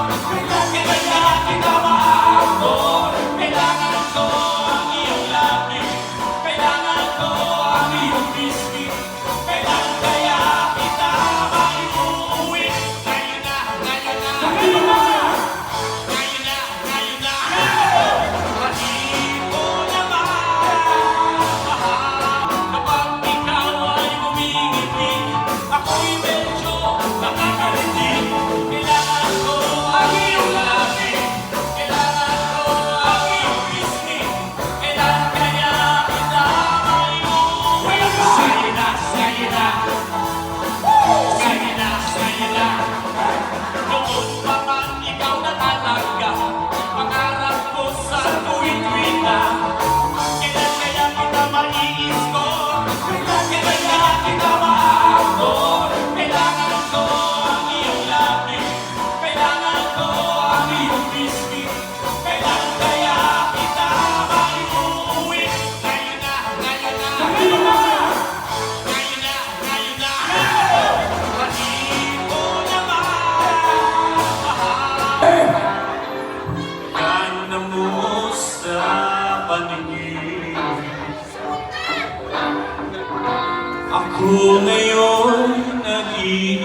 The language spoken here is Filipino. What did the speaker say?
Kaya kita maakor. Kailangan ko ang iyong labi. Kailangan ko ang iyong biscuit. Kailangan kaya kita maiuwi. Ngayon na, ngayon na, ngayon na. Ngayon na, ngayon na. Hindi ko na mahal kapag ikaw ay bumingiti. Ako'y medyo nakakarindi. Kailangan ko ang iyong labi. Kailangan ko ang iyong biscuit. Kailangan kaya kita maiuwi. Sa'yo na, sa'yo na. Sa'yo na, sa'yo na. Noon pa man ikaw na talaga. Pangarap ko sa tuwing-tuwing na. Kailan kaya kita maiis ko? Kailan kaya kita maakor? Kailangan ko ang iyong labi. Kailangan ko ang iyong biscuit. Kailan kaya kita maiuwi? Ngayon na, ngayon na, ngayon na. Ngayon na, ngayon na. Hindi ko na mahal. Gano'n mo sa paningin. Ako ngayon nag-iisa.